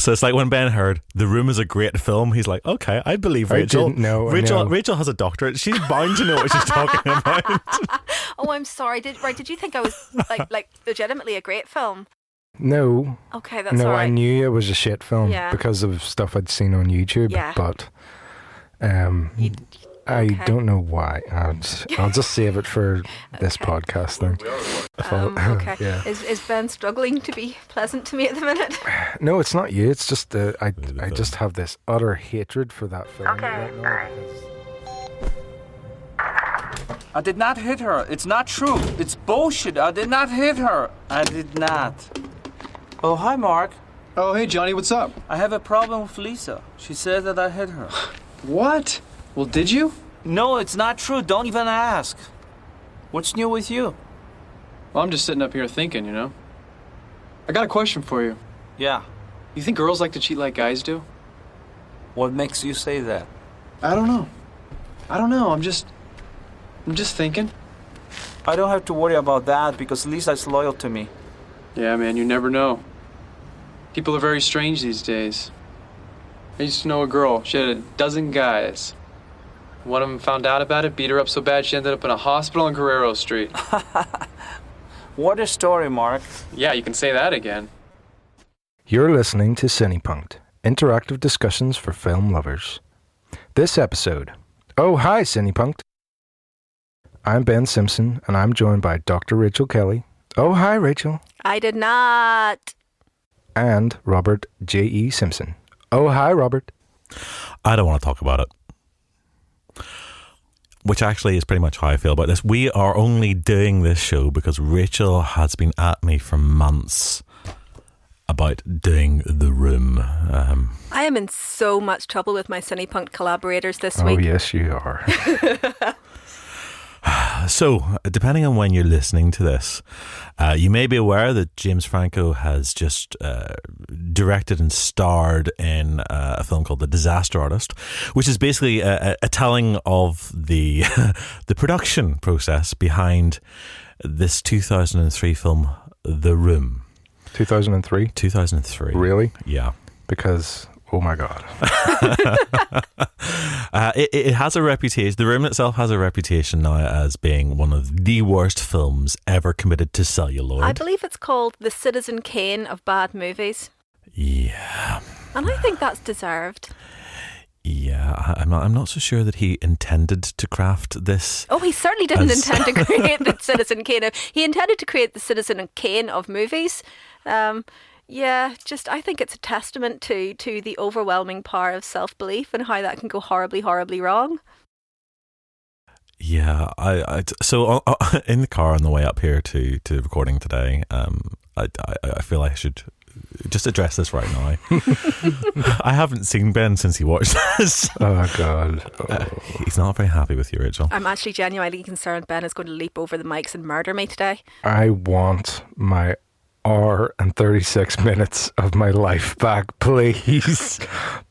So it's like when Ben heard The Room is a great film, he's like, okay, I believe Rachel. I didn't know. Rachel has a doctorate. She's bound to know what she's talking about. Oh, I'm sorry. Did you think I was like legitimately a great film? No. Okay, that's all right. I knew it was a shit film because of stuff I'd seen on YouTube. Yeah. But I don't know why. I'll just save it for this podcast thing. Okay. Yeah. Is Ben struggling to be pleasant to me at the minute? No, it's not you. It's just I just have this utter hatred for that film. Okay, bye. I did not hit her. It's not true. It's bullshit. I did not hit her. I did not. Oh, hi, Mark. Oh, hey, Johnny, what's up? I have a problem with Lisa. She said that I hit her. What? Well, did you? No, it's not true. Don't even ask. What's new with you? Well, I'm just sitting up here thinking, you know? I got a question for you. Yeah. You think girls like to cheat like guys do? What makes you say that? I don't know. I'm just thinking. I don't have to worry about that because Lisa's loyal to me. Yeah, man, you never know. People are very strange these days. I used to know a girl. She had a dozen guys. One of them found out about it, beat her up so bad she ended up in a hospital on Guerrero Street. What a story, Mark. Yeah, you can say that again. You're listening to CinePunked, interactive discussions for film lovers. This episode. Oh, hi, CinePunked. I'm Ben Simpson, and I'm joined by Dr. Rachael Kelly. Oh, hi, Rachel. I did not. And Robert J.E. Simpson. Oh, hi, Robert. I don't want to talk about it. Which actually is pretty much how I feel about this. We are only doing this show because Rachel has been at me for months about doing The Room. I am in so much trouble with my CinePunked collaborators this week. week. Oh, yes, you are. So, depending on when you're listening to this, you may be aware that James Franco has just directed and starred in a film called The Disaster Artist, which is basically a telling of the the production process behind this 2003 film, The Room. 2003? 2003. Really? Yeah. Because... oh my God. It has a reputation. The Room itself has a reputation now as being one of the worst films ever committed to celluloid. I believe it's called the Citizen Kane of bad movies. Yeah. And I think that's deserved. Yeah, I'm not so sure that he intended to craft this. Oh, he certainly didn't intend to create the Citizen Kane. He intended to create the Citizen Kane of movies. Yeah, I think it's a testament to the overwhelming power of self-belief and how that can go horribly, horribly wrong. Yeah, so in the car on the way up here to recording today, I feel I should just address this right now. I haven't seen Ben since he watched this. Oh, God. Oh. He's not very happy with you, Rachel. I'm actually genuinely concerned Ben is going to leap over the mics and murder me today. I want my hour and 36 minutes of my life back, please.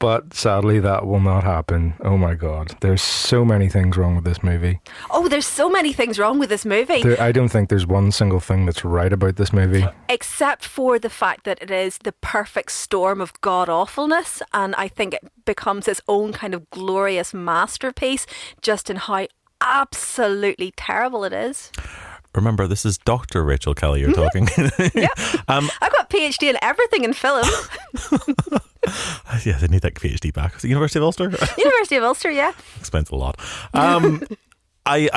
But sadly, that will not happen. Oh my God. There's so many things wrong with this movie. Oh, there's so many things wrong with this movie. I don't think there's one single thing that's right about this movie. Except for the fact that it is the perfect storm of god-awfulness. And I think it becomes its own kind of glorious masterpiece just in how absolutely terrible it is. Remember, this is Dr. Rachael Kelly you're talking. Yeah. I've got a PhD in everything in film. Yeah, they need that PhD back. Was it University of Ulster? University of Ulster, yeah. Explains a lot. I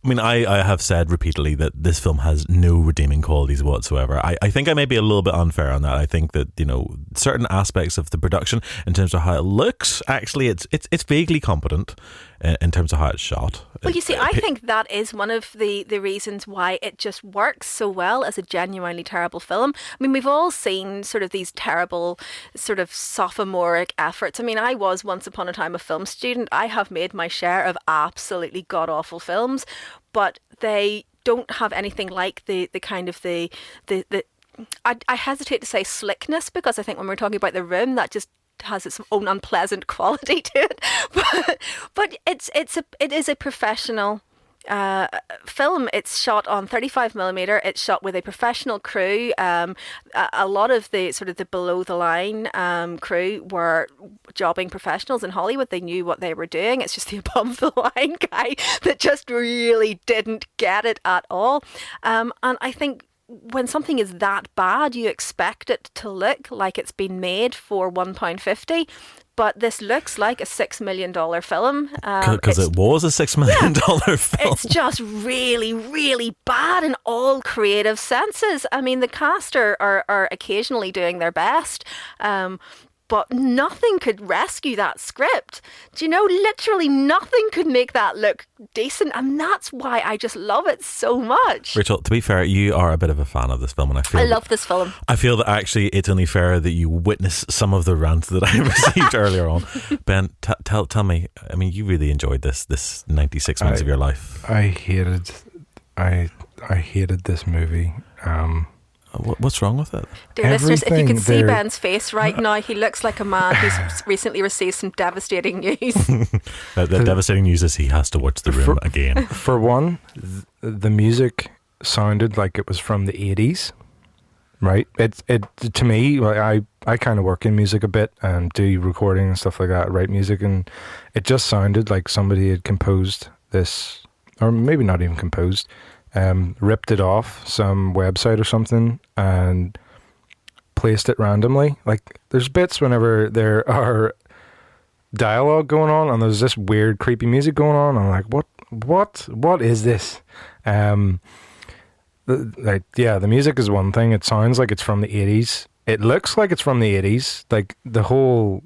have said repeatedly that this film has no redeeming qualities whatsoever. I think I may be a little bit unfair on that. I think that, certain aspects of the production in terms of how it looks, actually it's vaguely competent in terms of how it's shot. Well, you see, I think that is one of the reasons why it just works so well as a genuinely terrible film. I mean, we've all seen sort of these terrible sort of sophomoric efforts. I mean, I was once upon a time a film student. I have made my share of absolutely god-awful films, but they don't have anything like the kind of the I hesitate to say slickness, because I think when we're talking about The Room, that just has its own unpleasant quality to it. But it is a professional film. It's shot on 35mm. It's shot with a professional crew. A lot of the sort of the below the line crew were jobbing professionals in Hollywood. They knew what they were doing. It's just the above the line guy that just really didn't get it at all. And I think when something is that bad, you expect it to look like it's been made for £1.50. But this looks like a $6 million film. Because it was a $6 million film. It's just really, really bad in all creative senses. I mean, the cast are occasionally doing their best. But nothing could rescue that script. Do you know, literally nothing could make that look decent. And that's why I just love it so much. Rachel, to be fair, you are a bit of a fan of this film. And I love this film. I feel that actually it's only fair that you witness some of the rant that I received earlier on. Ben, tell me, I mean, you really enjoyed this 96 minutes of your life. I hated this movie. What's wrong with it? Dear listeners, if you could see Ben's face right now, he looks like a man who's recently received some devastating news. The devastating news is he has to watch The Room again. For one, the music sounded like it was from the 80s, right? It to me, I kind of work in music a bit and do recording and stuff like that, write music, and it just sounded like somebody had composed this, or maybe not even composed, ripped it off some website or something and placed it randomly. Like, there's bits whenever there are dialogue going on and there's this weird creepy music going on. I'm like, what is this? The music is one thing. It sounds like it's from the 80s. It looks like it's from the 80s. Like, the whole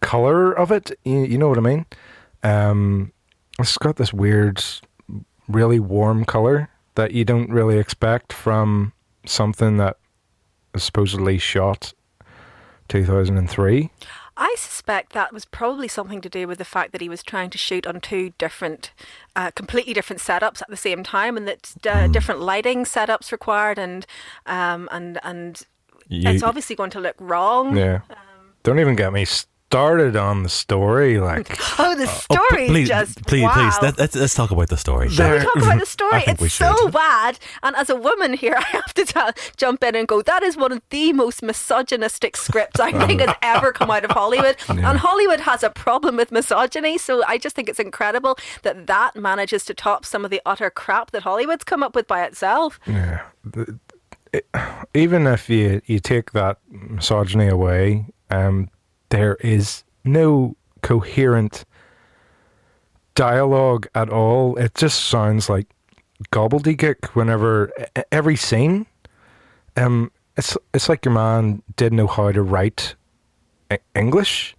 color of it, you know what I mean? It's got this weird, really warm color that you don't really expect from something that was supposedly shot 2003. I suspect that was probably something to do with the fact that he was trying to shoot on two different, completely different setups at the same time, and that different lighting setups required, and it's obviously going to look wrong. Yeah. Don't even get me started on the story, like the story please, wow. Let's talk about the story. Shall we talk about the story? It's so should. bad, and as a woman here, I have to jump in and go, that is one of the most misogynistic scripts I think has ever come out of Hollywood. And Hollywood has a problem with misogyny, so I just think it's incredible that manages to top some of the utter crap that Hollywood's come up with by itself. Yeah. Even if you take that misogyny away, there is no coherent dialogue at all. It just sounds like gobbledygook whenever every scene. It's like your man didn't know how to write English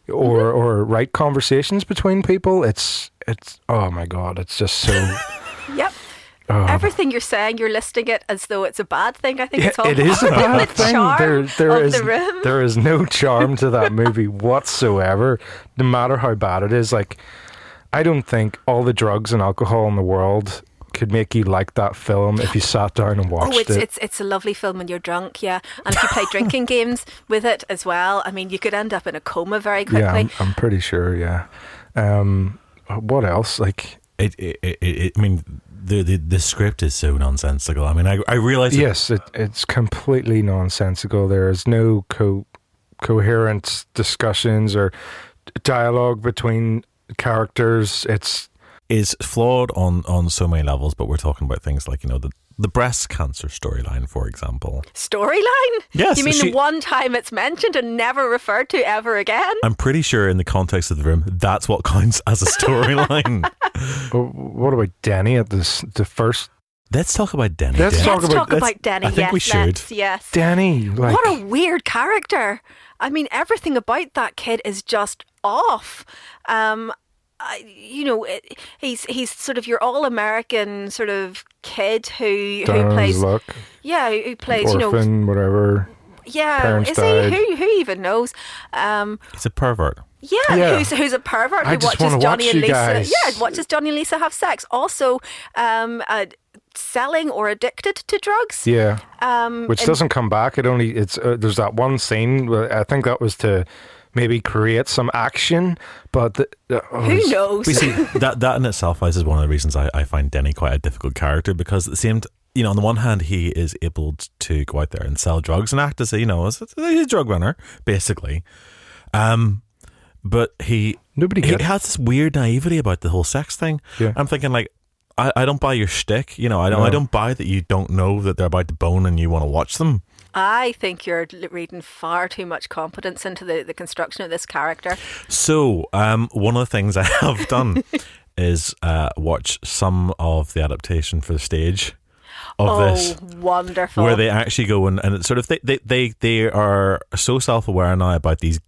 or write conversations between people. It's oh my God, it's just so. Yep. Everything you're saying, you're listing it as though it's a bad thing. I think it's all it is a bad the thing. Charm The Room. There is no charm to that movie whatsoever, no matter how bad it is. Like, I don't think all the drugs and alcohol in the world could make you like that film if you sat down and watched it. It's a lovely film when you're drunk, yeah. And if you play drinking games with it as well, I mean, you could end up in a coma very quickly. Yeah, I'm pretty sure, yeah. What else? Like, I mean, the script is so nonsensical. I mean, I realise... Yes, it's completely nonsensical. There is no coherent discussions or dialogue between characters. Is flawed on so many levels, but we're talking about things like, you know, the breast cancer storyline, for example. Storyline? Yes. You mean the one time it's mentioned and never referred to ever again? I'm pretty sure in the context of The Room, that's what counts as a storyline. What about Denny at the first? Let's talk about Denny. Let's talk about Denny. I think we should. Yes. Denny. Like, what a weird character. I mean, everything about that kid is just off. He's sort of your all-American sort of kid who plays luck. Yeah, who plays orphan, whatever. Yeah, parents is died. he? Who even knows? He's a pervert. Yeah. Who's a pervert who watches Johnny and Lisa? Guys. Yeah, watches Johnny and Lisa have sex. Also, selling or addicted to drugs. Yeah, which doesn't come back. There's that one scene. I think that was to maybe create some action, but who knows? We see that in itself is one of the reasons I find Denny quite a difficult character, because at the same on the one hand, he is able to go out there and sell drugs and act as he's a drug runner, basically. But he has this weird naivety about the whole sex thing. Yeah. I'm thinking, like, I don't buy your shtick. I don't buy that you don't know that they're about to bone and you want to watch them. I think you're reading far too much competence into the construction of this character. So, one of the things I have done is watch some of the adaptation for the stage of this. Oh, wonderful. Where they actually go and it's sort of, they are so self-aware now about these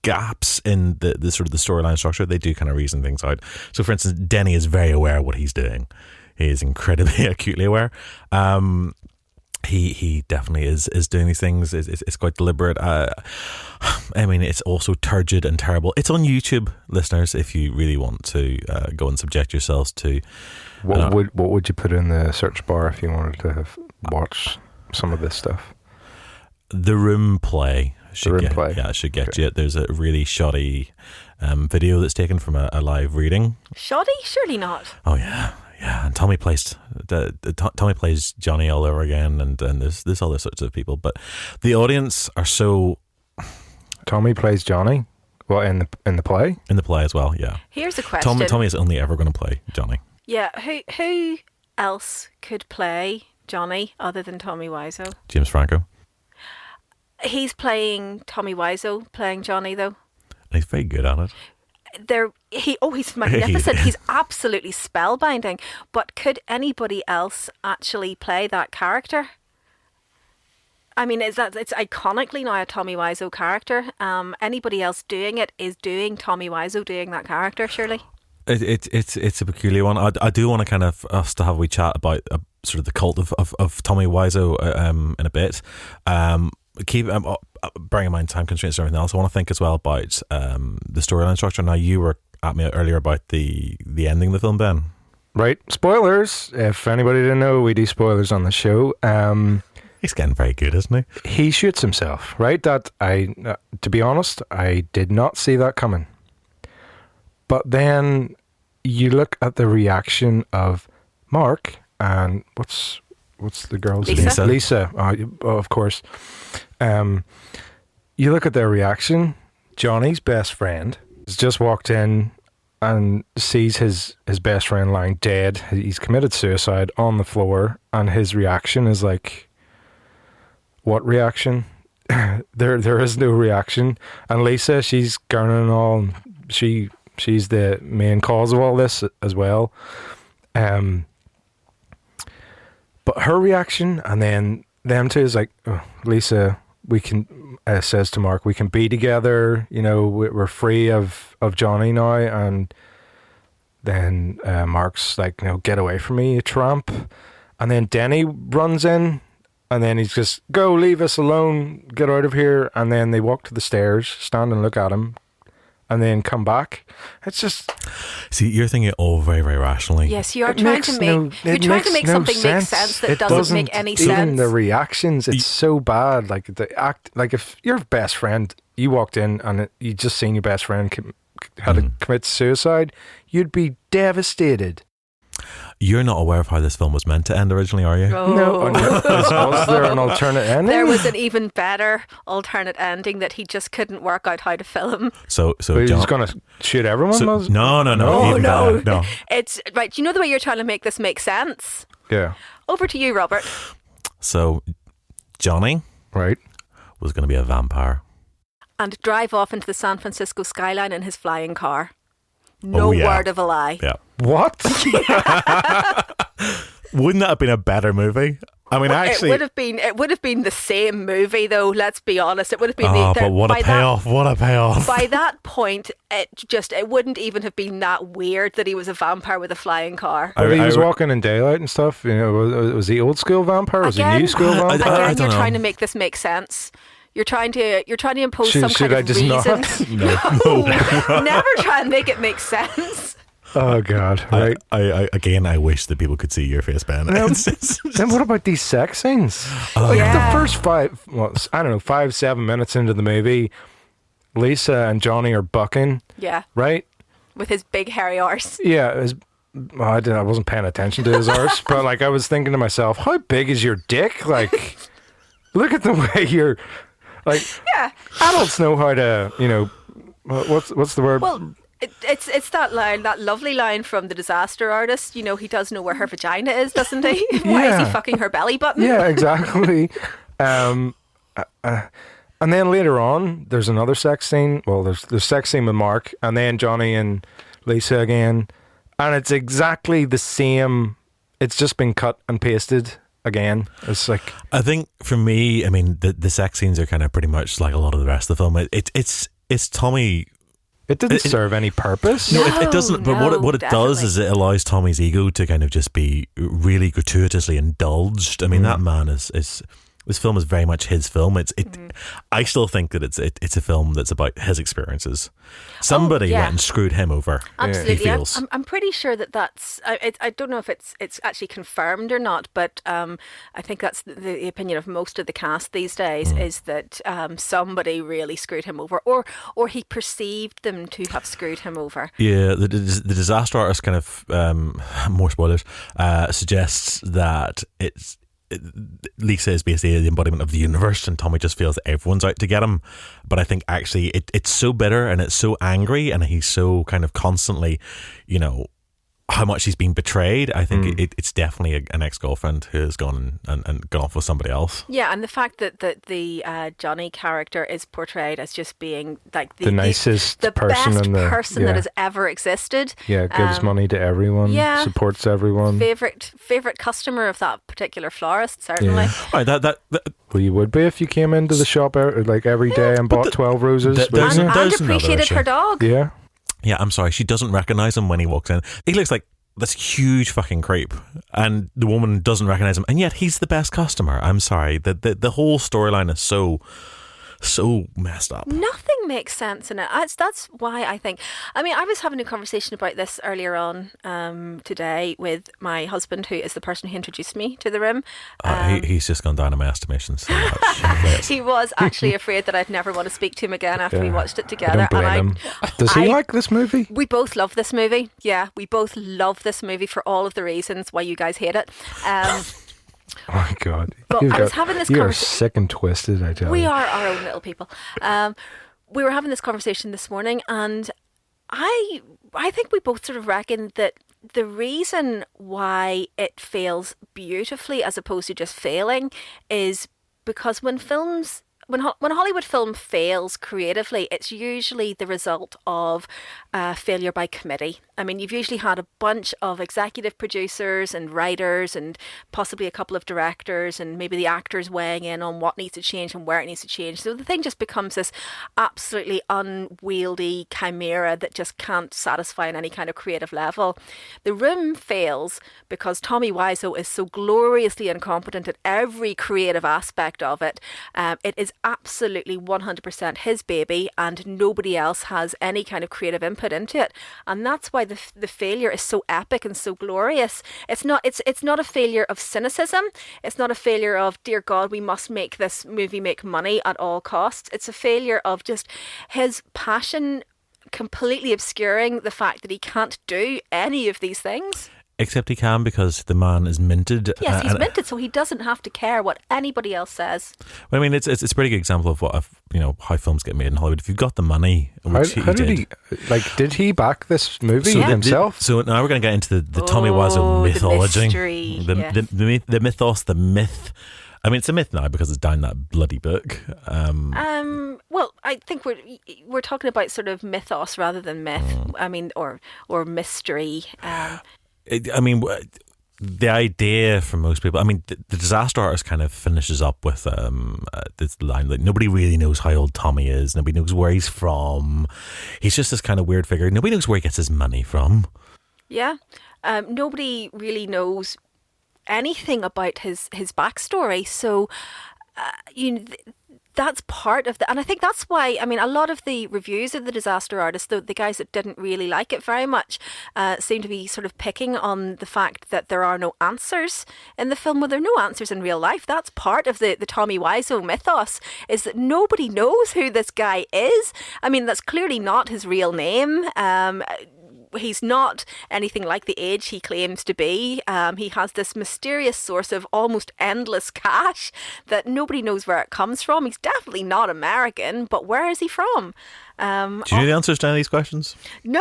gaps in the sort of the storyline structure. They do kind of reason things out. So, for instance, Denny is very aware of what he's doing. He is incredibly acutely aware. He definitely is doing these things. It's quite deliberate. I mean, it's also turgid and terrible. It's on YouTube, listeners, if you really want to go and subject yourselves to. What would you put in the search bar if you wanted to watch some of this stuff? The Room play. Should get Okay. you. There's a really shoddy video that's taken from a live reading. Shoddy? Surely not. Oh yeah. Yeah, and Tommy plays Johnny all over again, and there's other sorts of people, but the audience are so. Tommy plays Johnny. Well, in the play. In the play as well, yeah. Here's a question. Tommy is only ever going to play Johnny. Yeah, who else could play Johnny other than Tommy Wiseau? James Franco. He's playing Tommy Wiseau, playing Johnny though. And he's very good at it. He's magnificent. He's absolutely spellbinding. But could anybody else actually play that character? I mean, it's iconically now a Tommy Wiseau character. Anybody else doing it is doing Tommy Wiseau doing that character, surely. It's a peculiar one. I do want to kind of us to have a wee chat about sort of the cult of Tommy Wiseau in a bit. Keep bearing in mind time constraints and everything else. I want to think as well about the storyline structure. Now, you were at me earlier about the ending of the film, Ben. Right, spoilers. If anybody didn't know, we do spoilers on the show. He's getting very good, isn't he? He shoots himself. Right, that to be honest, I did not see that coming. But then you look at the reaction of Mark and what's the girl's name? Lisa. Of course. You look at their reaction. Johnny's best friend has just walked in and sees his best friend lying dead. He's committed suicide on the floor, and his reaction is like, what reaction? There is no reaction. And Lisa, she's gurning and all. And she's the main cause of all this as well. But her reaction, and then them two is like, oh, Lisa, we can, says to Mark, we can be together, we're free of Johnny now. And then Mark's like, get away from me, you tramp. And then Denny runs in, and then he's just, go, leave us alone, get out of here. And then they walk to the stairs, stand and look at him, and then come back. It's just... See, you're thinking all very, very rationally. Yes, you are trying to make something make sense that doesn't make any sense. Even the reactions, it's so bad. Like the act, like if your best friend, you walked in and you just seen your best friend had to commit suicide, you'd be devastated. You're not aware of how this film was meant to end originally, are you? Oh. No. Was there an alternate ending? There was an even better alternate ending that he just couldn't work out how to film. So he's going to shoot everyone? No. It's right. You know the way you're trying to make this make sense? Yeah. Over to you, Robert. So Johnny, right, was going to be a vampire and drive off into the San Francisco skyline in his flying car. No word of a lie. Yeah. What? Wouldn't that have been a better movie? I mean, actually, it would have been the same movie, though. Let's be honest. It would have been. But what a payoff! What a payoff! By that point, it wouldn't even have been that weird that he was a vampire with a flying car. He was walking in daylight and stuff. Was he old school vampire? Was he new school vampire? Again, you're trying to make this make sense. You're trying to impose some kind of reason. No, never try and make it make sense. Oh God! Right. I wish that people could see your face, Ben. Then what about these sex scenes? The first 5, 7 minutes into the movie, Lisa and Johnny are bucking, Yeah, right? with his big hairy arse. Yeah, I wasn't paying attention to his arse, but like I was thinking to myself, how big is your dick? Like, look at the way you're. Like, Yeah. adults know how to, what's the word? Well, it's that line, that lovely line from The Disaster Artist. You know, he does know where her vagina is, doesn't he? Why is he fucking her belly button? Yeah, exactly. And then later on, there's another sex scene. Well, there's sex scene with Mark, and then Johnny and Lisa again, and it's exactly the same. It's just been cut and pasted again. It's like, I think for me, I mean, the sex scenes are kind of pretty much like a lot of the rest of the film. It's Tommy. it didn't serve any purpose. No, it doesn't. But No, what it does definitely. is it allows Tommy's ego to kind of just be really gratuitously indulged. I mean, that man is this film is very much his film. I still think that it's a film that's about his experiences. Somebody yeah. went and screwed him over. Absolutely. He feels. I'm pretty sure that's. I don't know if it's actually confirmed or not, but I think that's the opinion of most of the cast these days is that somebody really screwed him over, or he perceived them to have screwed him over. Yeah, the Disaster Artist kind of more spoilers suggests that Lisa is basically the embodiment of the universe, and Tommy just feels that everyone's out to get him. But I think actually it's so bitter and it's so angry, and he's so kind of constantly, how much he's been betrayed. I think it's definitely an ex-girlfriend who has gone and gone off with somebody else. Yeah, and the fact that the Johnny character is portrayed as just being like The nicest the person best in the- person yeah. that has ever existed. Yeah, gives money to everyone. yeah. Supports everyone. Favorite customer of that particular florist, certainly. Yeah. Right, that Well, you would be if you came into the shop like every day and bought 12 roses. there's wouldn't you? And There's another appreciated issue. her dog. Yeah. Yeah, I'm sorry. She doesn't recognize him when he walks in. He looks like this huge fucking creep, and the woman doesn't recognize him, and yet he's the best customer. I'm sorry. The whole storyline is so messed up. Nothing makes sense in it. That's why I think. I mean, I was having a conversation about this earlier on today with my husband, who is the person who introduced me to The Room. He's just gone down in my estimation so much. Yes. He was actually afraid that I'd never want to speak to him again after we Yeah. watched it I together. don't blame him. Does he like this movie? We both love this movie. Yeah, we both love this movie for all of the reasons why you guys hate it. Oh my God. But I was having this You are conversation. sick and twisted, I tell We you. are our own little people. We were having this conversation this morning, and I think we both sort of reckon that the reason why it fails beautifully as opposed to just failing is because when a Hollywood film fails creatively, it's usually the result of failure by committee. I mean, you've usually had a bunch of executive producers and writers and possibly a couple of directors and maybe the actors weighing in on what needs to change and where it needs to change. So the thing just becomes this absolutely unwieldy chimera that just can't satisfy on any kind of creative level. The Room fails because Tommy Wiseau is so gloriously incompetent at every creative aspect of it. It is absolutely 100% his baby, and nobody else has any kind of creative input into it. And that's why the failure is so epic and so glorious. It's not a failure of cynicism. It's not a failure of, dear God, we must make this movie make money at all costs. It's a failure of just his passion completely obscuring the fact that he can't do any of these things. Except he can, because the man is minted. Yes, he's minted, so he doesn't have to care what anybody else says. Well, I mean, it's a pretty good example of how films get made in Hollywood. If you've got the money, which How he did. did he back this movie So himself? So now we're going to get into the Tommy Oh, Wiseau the mythology, mystery, yes. the mythos, the myth. I mean, it's a myth now because it's down that bloody book. Well, I think we're talking about sort of mythos rather than myth. I mean, or mystery. I mean, the idea for most people, I mean, the Disaster Artist kind of finishes up with this line like, nobody really knows how old Tommy is. Nobody knows where he's from. He's just this kind of weird figure. Nobody knows where he gets his money from. Yeah. Nobody really knows anything about his backstory. So, that's part of the, and I think that's why, I mean, a lot of the reviews of The Disaster Artist, the guys that didn't really like it very much, seem to be sort of picking on the fact that there are no answers in the film. Well, there are no answers in real life. That's part of the Tommy Wiseau mythos, is that nobody knows who this guy is. I mean, that's clearly not his real name. He's not anything like the age he claims to be. He has this mysterious source of almost endless cash that nobody knows where it comes from. He's definitely not American, but where is he from? Do you know the answers to any of these questions? No,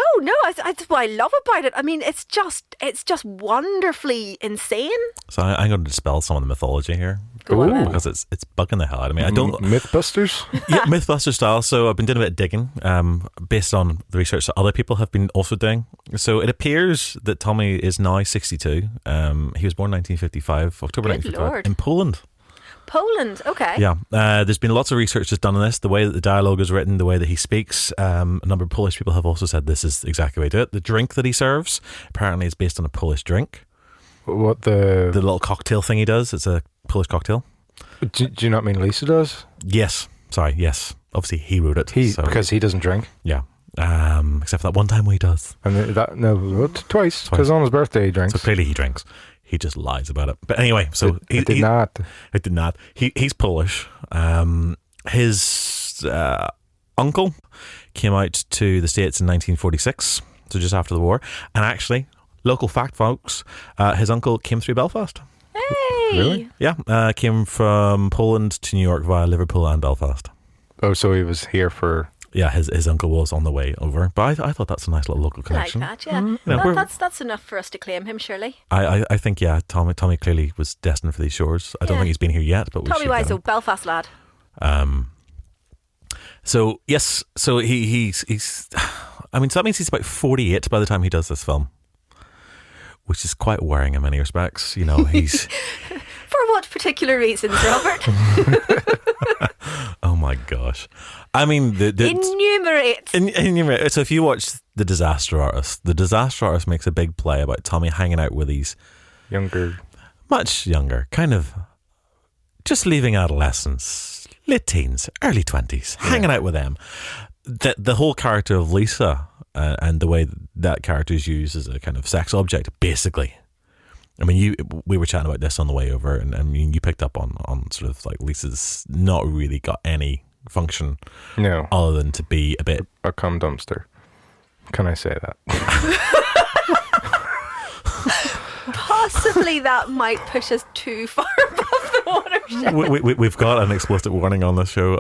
that's what I love about it. I mean, it's just wonderfully insane. So I'm going to dispel some of the mythology here. Go on then. Because it's bugging the hell out of me. I don't Mythbusters? Yeah, Mythbuster style. So I've been doing a bit of digging based on the research that other people have been also doing. So it appears that Tommy is now 62. He was born 1955, October Good 1955, Lord. in Poland. Poland, okay. Yeah, there's been lots of research that's done on this, the way that the dialogue is written, the way that he speaks. A number of Polish people have also said this is exactly the way to do it. The drink that he serves apparently is based on a Polish drink. What The little cocktail thing he does, it's a Polish cocktail. Do you not mean Lisa does? Yes. Sorry, yes. Obviously, he wrote it. Because he doesn't drink. Yeah. Except for that one time where he does. And twice. Because on his birthday he drinks. So clearly he drinks. He just lies about it. But anyway, so He did not. It did not. He's Polish. His uncle came out to the States in 1946, so just after the war. And actually, local fact, folks, his uncle came through Belfast. Hey! Really? Yeah, came from Poland to New York via Liverpool and Belfast. Oh, so he was here for... Yeah, his uncle was on the way over. But I thought that's a nice little local I like connection. that, yeah. Yeah, That's enough for us to claim him, surely. I think, yeah, Tommy clearly was destined for these shores. I don't Yeah. think he's been here yet, but we Tommy should get him. Wiseau, Belfast lad. So yes, so he's I mean, so that means he's about 48 by the time he does this film, which is quite worrying in many respects. You know, he's For what particular reasons, Robert? oh my gosh, I mean Enumerate. enumerate. So if you watch The Disaster Artist makes a big play about Tommy hanging out with these much younger, kind of just leaving adolescence, late teens, early 20s, hanging out with them. The whole character of Lisa and the way that character is used as a kind of sex object, basically. I mean, we were chatting about this on the way over, and I mean, you picked up on sort of like Lisa's not really got any function, No, other than to be a bit. a cum dumpster. Can I say that? Possibly that might push us too far above the watershed. We've got an explicit warning on this show.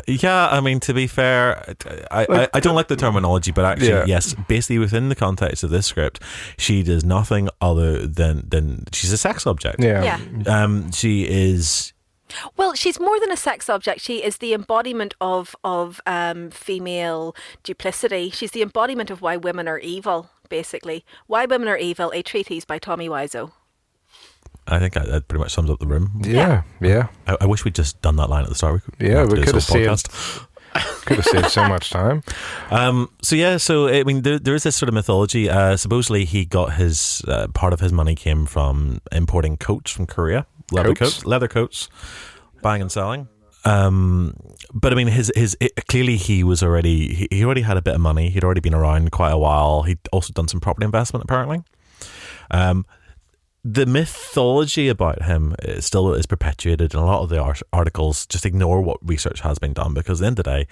Yeah, I mean, to be fair, I don't like the terminology, but actually, yes, basically within the context of this script, she does nothing other than she's a sex object. Yeah. She is. Well, she's more than a sex object. She is the embodiment of female duplicity. She's the embodiment of why women are evil, basically. Why Women Are Evil, a treatise by Tommy Wiseau. I think that pretty much sums up the room. Yeah. I wish we'd just done that line at the start. We could have saved so much time. So I mean, there is this sort of mythology. Supposedly, he got his part of his money came from importing coats from Korea, leather coats, buying and selling. But I mean, clearly he already had a bit of money. He'd already been around quite a while. He'd also done some property investment, apparently. The mythology about him still is perpetuated, and a lot of the articles just ignore what research has been done, because at the end of the day,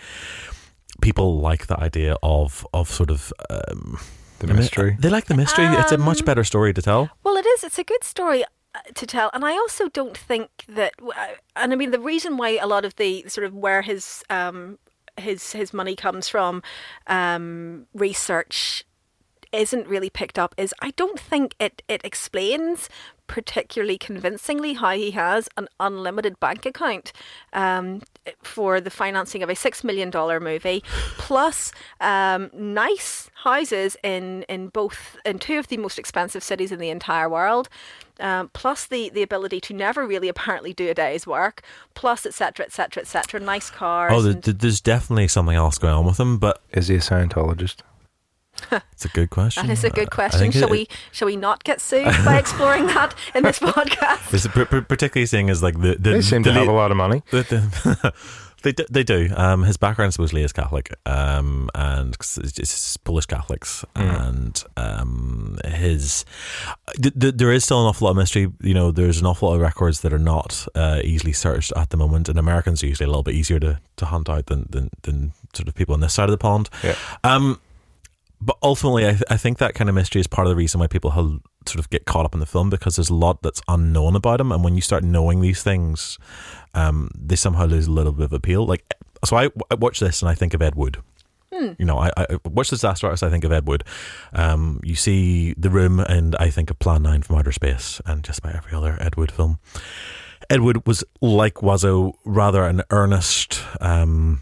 people like the idea of sort of The mystery. They like the mystery. It's a much better story to tell. Well, it is. It's a good story to tell, and I also don't think that. And I mean, the reason why a lot of the sort of where his money comes from, research isn't really picked up is I don't think it explains particularly convincingly how he has an unlimited bank account for the financing of a $6 million movie, plus nice houses in two of the most expensive cities in the entire world, plus the ability to never really apparently do a day's work, plus etc, nice cars. There's definitely something else going on with him, but Is he a Scientologist? It's a good question. That is a good question. Shall we not get sued by exploring that in this podcast? It's particularly seeing as like They seem to have a lot of money. They do. His background supposedly is Catholic, and it's Polish Catholics, and there is still an awful lot of mystery. You know, there's an awful lot of records that are not easily searched at the moment, and Americans are usually a little bit easier to hunt out than sort of people on this side of the pond. Yeah. But ultimately, I think that kind of mystery is part of the reason why people sort of get caught up in the film, because there's a lot that's unknown about him, and when you start knowing these things, they somehow lose a little bit of appeal. Like, so I watch this and I think of Ed Wood. You know, I watch The Disaster Artist, I think of Ed Wood. You see The Room and I think of Plan 9 from Outer Space, and just about every other Ed Wood film. Ed Wood was, like Wiseau, rather an earnest an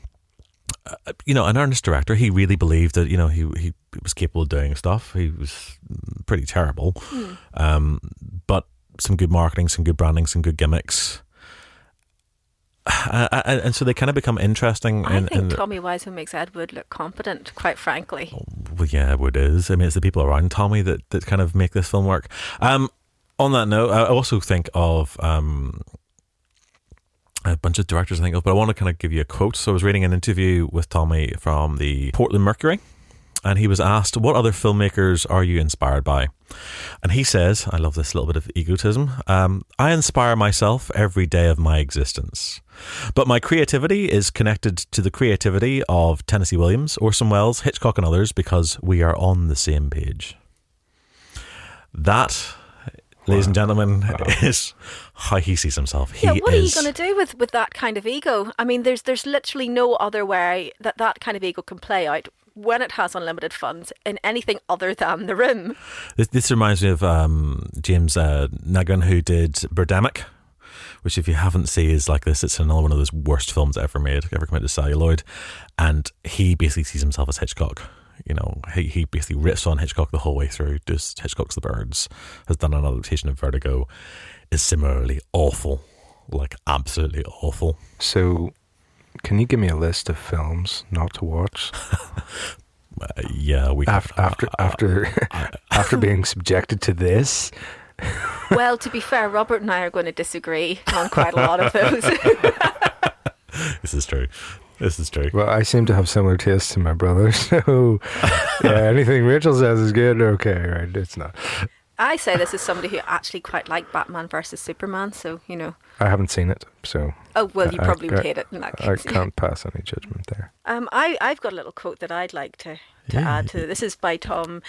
earnest director. He really believed that, he was capable of doing stuff. He was pretty terrible. But some good marketing, some good branding, some good gimmicks. And so they kind of become interesting. I think Tommy Wiseau makes Ed Wood look competent, quite frankly. Well, yeah, Ed Wood is. I mean, it's the people around Tommy that kind of make this film work. On that note, I also think of a bunch of directors I think of, but I want to kind of give you a quote. So I was reading an interview with Tommy from the Portland Mercury, and he was asked, what other filmmakers are you inspired by? And he says, I love this little bit of egotism, I inspire myself every day of my existence, but my creativity is connected to the creativity of Tennessee Williams, Orson Welles, Hitchcock and others, because we are on the same page. That, ladies and gentlemen, is how he sees himself. What are you going to do with that kind of ego? I mean, there's literally no other way that kind of ego can play out when it has unlimited funds in anything other than The Room. This reminds me of James Nagin, who did Birdemic, which, if you haven't seen, is like this. It's another one of those worst films ever committed to celluloid, and he basically sees himself as Hitchcock. You know, he basically riffs on Hitchcock the whole way through. Does Hitchcock's The Birds, has done an adaptation of Vertigo, is similarly awful, like absolutely awful. So, can you give me a list of films not to watch? Yeah, we after being subjected to this. Well, to be fair, Robert and I are going to disagree on quite a lot of those. This is true. Well, I seem to have similar tastes to my brother, so yeah, anything Rachel says is good. Okay, right? It's not. I say this as somebody who actually quite liked Batman versus Superman, so, you know. I haven't seen it, so. Oh, well, you probably would hate it in that case. I can't pass any judgment there. I've got a little quote that I'd like to add to. This is by Tom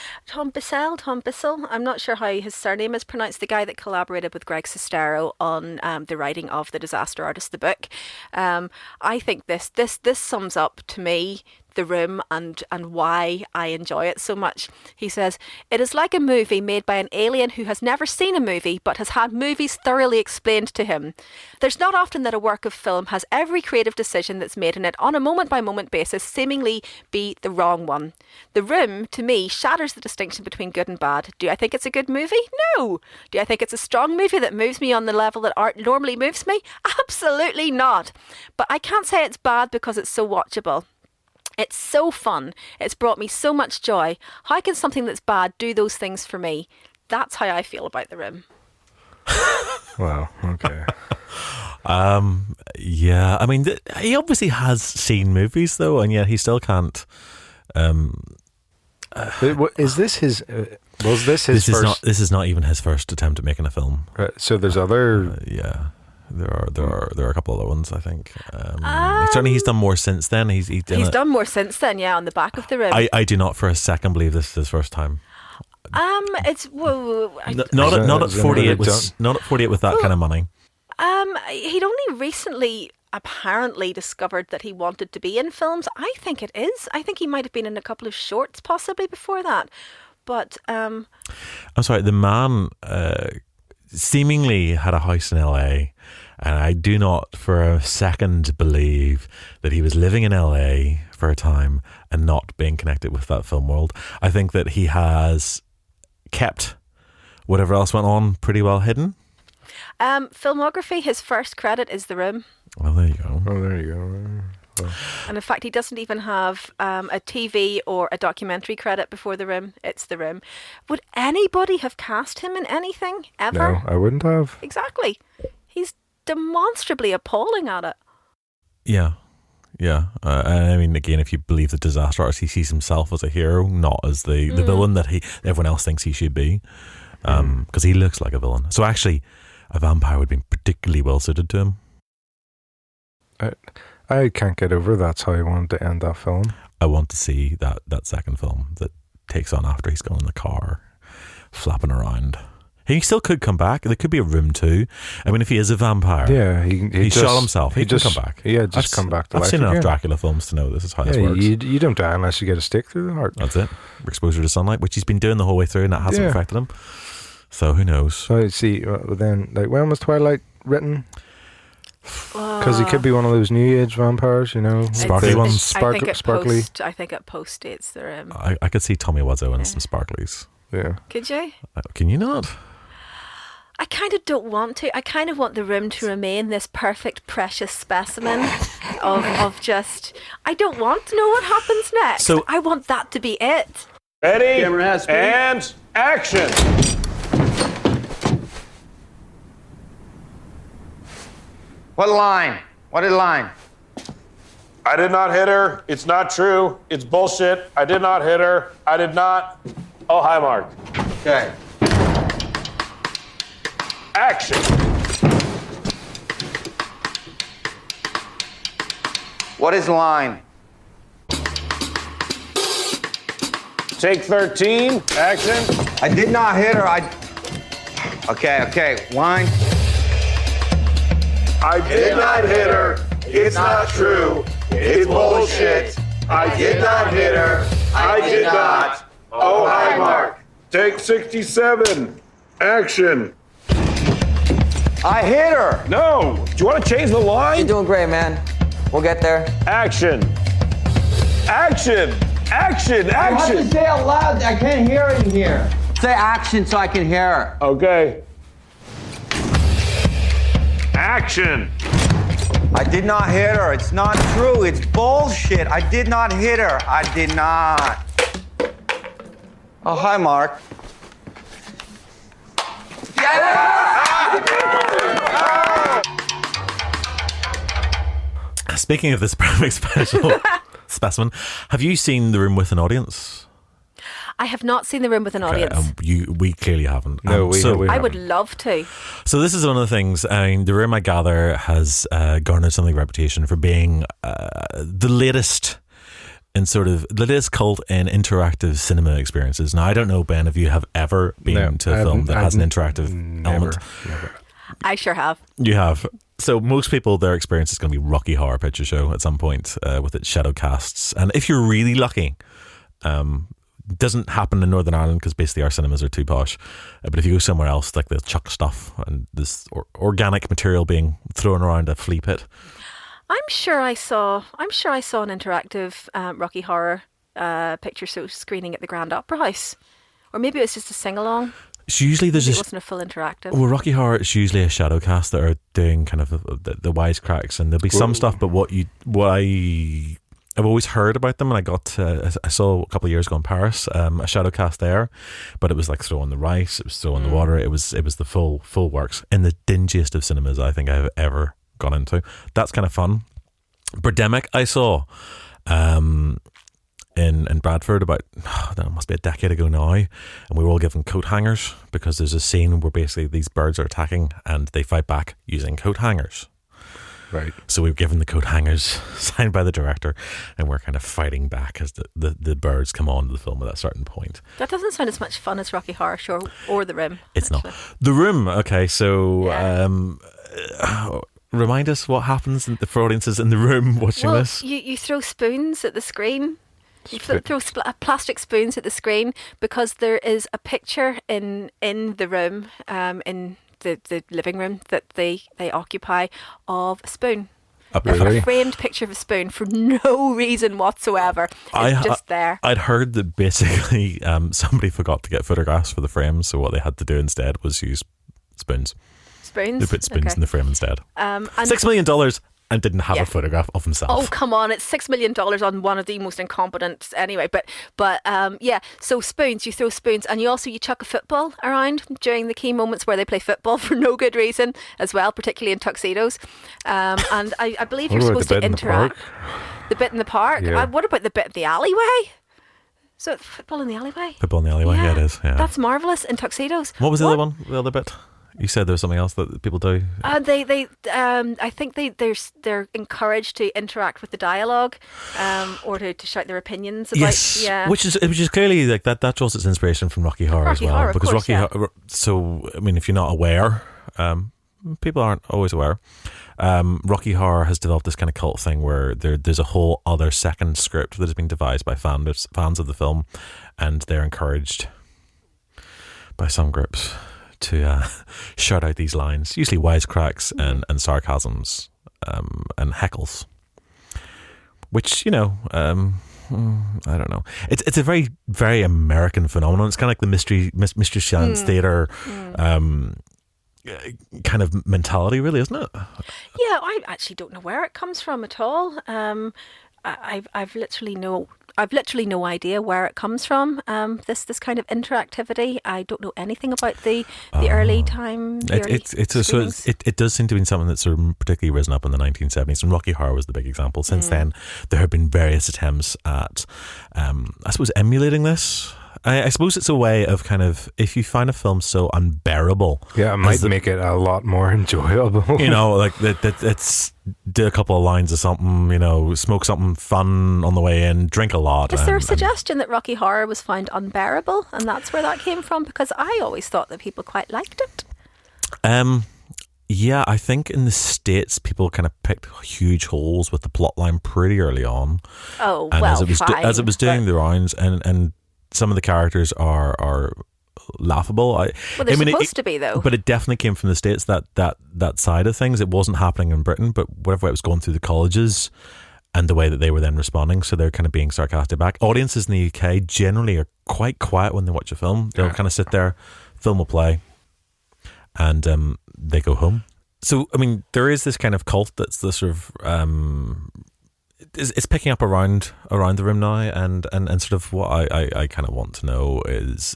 Bissell. I'm not sure how his surname is pronounced, the guy that collaborated with Greg Sestero on the writing of The Disaster Artist, the book. I think this sums up to me The Room and why I enjoy it so much. He says, it is like a movie made by an alien who has never seen a movie but has had movies thoroughly explained to him. There's not often that a work of film has every creative decision that's made in it on a moment-by-moment basis seemingly be the wrong one. The Room, to me, shatters the distinction between good and bad. Do I think it's a good movie? No. Do I think it's a strong movie that moves me on the level that art normally moves me? Absolutely not. But I can't say it's bad because it's so watchable. It's so fun. It's brought me so much joy. How can something that's bad do those things for me? That's how I feel about The Room. Wow, okay. Yeah, I mean, he obviously has seen movies, though, and yet he still can't. Is this his? Was this his first? This is not even his first attempt at making a film. So there's other. Yeah. There are a couple other ones, I think. Certainly he's done more since then. He's done more since then, yeah, on the back of The Room. I do not for a second believe this is his first time. It's not at 48 with that kind of money. He'd only recently apparently discovered that he wanted to be in films. I think it is. I think he might have been in a couple of shorts possibly before that. But I'm sorry, the man seemingly had a house in LA, and I do not for a second believe that he was living in LA for a time and not being connected with that film world. I think that he has kept whatever else went on pretty well hidden. Filmography, his first credit is The Room. Well, there you go. So. And in fact, he doesn't even have a TV or a documentary credit before The Room. It's The Room. Would anybody have cast him in anything ever? No, I wouldn't have. Exactly. He's demonstrably appalling at it. Yeah. Yeah. I mean, again, if you believe the disaster artist, he sees himself as a hero, not as the villain that everyone else thinks he should be. Because he looks like a villain. So actually, a vampire would be particularly well suited to him. I can't get over that's how he wanted to end that film. I want to see that second film that takes on after he's gone in the car, flapping around. He still could come back. There could be a Room 2. I mean, if he is a vampire, yeah, he shot himself. He just come back. Yeah, just come back to life. I've seen again. enough Dracula films to know this is how this works. You don't die unless you get a stick through the heart. That's it. Exposure to sunlight, which he's been doing the whole way through, and that hasn't affected him. So who knows? So see, then like when was Twilight written? Because he could be one of those new age vampires, you know, sparkly ones. Sparkly. I think it post-dates the Room. I could see Tommy Wiseau in some sparklies. Yeah. Could you? Can you not? I kind of don't want to. I kind of want The Room to remain this perfect, precious specimen of just. I don't want to know what happens next. So I want that to be it. Ready? And action. What line? What line? I did not hit her. It's not true. It's bullshit. I did not hit her. I did not. Oh, hi, Mark. Okay. Action. What is line? Take 13. Action. I did not hit her. Okay. Line. I did not hit her. It's not true. It's bullshit. I did not hit her. I did not. Oh, hi, Mark. Take 67. Action. I hit her. No. Do you want to change the line? You're doing great, man. We'll get there. Action. Action. Action. You have to Action. say it loud. I can't hear it in here. Say action so I can hear her. Okay. Action. I did not hit her. It's not true. It's bullshit. I did not hit her. I did not. Oh, hi, Mark. Speaking of this perfect special specimen, have you seen The Room with an audience? I have not seen The Room with an audience. We clearly haven't. No, we I haven't. would love to. So this is one of the things. I mean, The Room, I gather, has garnered some reputation for being the latest in sort of the latest cult in interactive cinema experiences. Now, I don't know, Ben, if you have ever been to a film that has an interactive element. Never. I sure have. You have. So most people, their experience is going to be Rocky Horror Picture Show at some point with its shadow casts. And if you're really lucky, doesn't happen in Northern Ireland because basically our cinemas are too posh. But if you go somewhere else, like they'll chuck stuff and this organic material being thrown around a flea pit. I'm sure I saw an interactive Rocky Horror Picture Show screening at the Grand Opera House, or maybe it was just a sing along. It's usually there's It just wasn't a full interactive. well, Rocky Horror is usually a shadow cast that are doing kind of the wisecracks, and there'll be some stuff. But I've always heard about them, and I saw a couple of years ago in Paris a shadow cast there, but it was like throwing the rice, it was throwing the water, it was the full works in the dingiest of cinemas I think I've ever gone into. That's kind of fun. Birdemic I saw in Bradford about that must be a decade ago now, and we were all given coat hangers because there's a scene where basically these birds are attacking and they fight back using coat hangers. Right. So we were given the coat hangers signed by the director, and we're kind of fighting back as the birds come on to the film at that certain point. That doesn't sound as much fun as Rocky Horror Show or The Room. It's actually. not. The Room, okay, so Yeah. remind us what happens for audiences in the room watching this. You throw spoons at the screen. You throw plastic spoons at the screen because there is a picture in the room, in the living room that they occupy, of a spoon. Really? A framed picture of a spoon for no reason whatsoever. It's just there. I'd heard that basically somebody forgot to get photographs for the frames, so what they had to do instead was use spoons. Spoons? They put spoons Okay. in the frame instead. And $6 million And didn't have a photograph of himself. Oh, come on. It's $6 million on one of the most incompetent anyway. But yeah, so spoons, you throw spoons, and you chuck a football around during the key moments where they play football for no good reason as well, particularly in tuxedos. And I believe you're supposed to interact. The bit in the park? Yeah. What about the bit in the alleyway? So football in the alleyway? Football in the alleyway, yeah it is. Yeah. That's marvellous in tuxedos. What was the other one? The other bit? You said there was something else that people do. I think they're encouraged to interact with the dialogue, or to shout their opinions about. Yes, yeah. which is clearly like that draws its inspiration from Rocky Horror as well. Horror, because of course, Rocky Horror. So I mean, if you're not aware, people aren't always aware. Rocky Horror has developed this kind of cult thing where there's a whole other second script that has been devised by fans of the film, and they're encouraged by some groups to shout out these lines, usually wisecracks and sarcasms and heckles, which I don't know. It's a very, very American phenomenon. It's kind of like the Mystery Science Theater kind of mentality, really, isn't it? Yeah, I actually don't know where it comes from at all. I've literally no idea where it comes from. This kind of interactivity. I don't know anything about the early time. It does seem to be something that's sort of particularly risen up in the 1970s, and Rocky Horror was the big example. Since then, there have been various attempts at, I suppose, emulating this. I suppose it's a way of kind of, if you find a film so unbearable, it might make it a lot more enjoyable. Like it's do a couple of lines of something, smoke something fun on the way in, drink a lot. Is there a suggestion that Rocky Horror was found unbearable, and that's where that came from? Because I always thought that people quite liked it. Yeah, I think in the States people kind of picked huge holes with the plot line pretty early on. Oh, and well, as it was doing the rounds, and some of the characters are laughable. They're supposed to be, though. But it definitely came from the States, that side of things. It wasn't happening in Britain, but whatever it was going through the colleges and the way that they were then responding, so they're kind of being sarcastic back. Audiences in the UK generally are quite quiet when they watch a film. They'll kind of sit there, film will play, and they go home. So, I mean, there is this kind of cult that's the sort of... It's picking up around the room now, and sort of what I kind of want to know is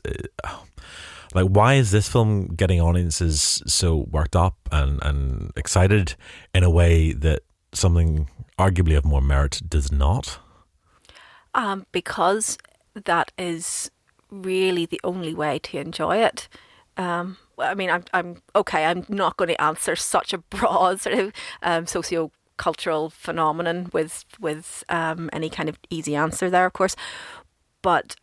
like, why is this film getting audiences so worked up and excited in a way that something arguably of more merit does not? Because that is really the only way to enjoy it. I mean, I'm okay. I'm not going to answer such a broad sort of socio-cultural phenomenon with any kind of easy answer there, of course. But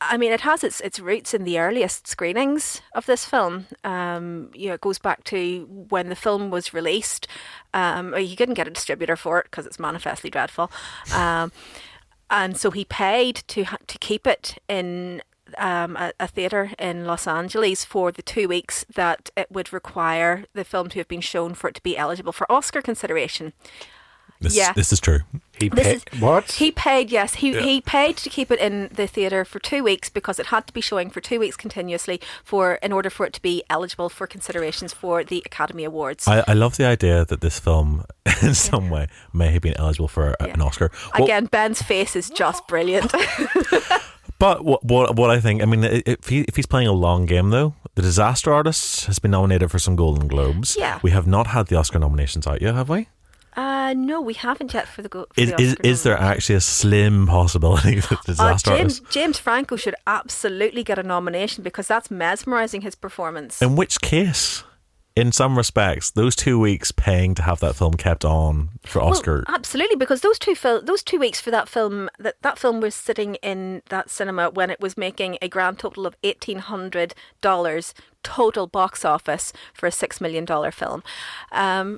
I mean, it has its roots in the earliest screenings of this film. It goes back to when the film was released. He couldn't get a distributor for it because it's manifestly dreadful, and so he paid to keep it in a theatre in Los Angeles for the 2 weeks that it would require the film to have been shown for it to be eligible for Oscar consideration. This is true. He paid He paid to keep it in the theatre for 2 weeks because it had to be showing for 2 weeks continuously in order for it to be eligible for considerations for the Academy Awards. I love the idea that this film in some way may have been eligible for an Oscar. Again, Ben's face is just brilliant. But what I think, I mean, if he's playing a long game, though, The Disaster Artist has been nominated for some Golden Globes. Yeah. We have not had the Oscar nominations out yet, have we? No, we haven't yet for the Oscar. Is there actually a slim possibility that The Disaster Artist? James Franco should absolutely get a nomination because that's mesmerising, his performance. In which case, in some respects, those 2 weeks paying to have that film kept on for Oscar. Well, absolutely, because those 2 weeks for that film, that film was sitting in that cinema when it was making a grand total of $1,800 total box office for a $6 million film.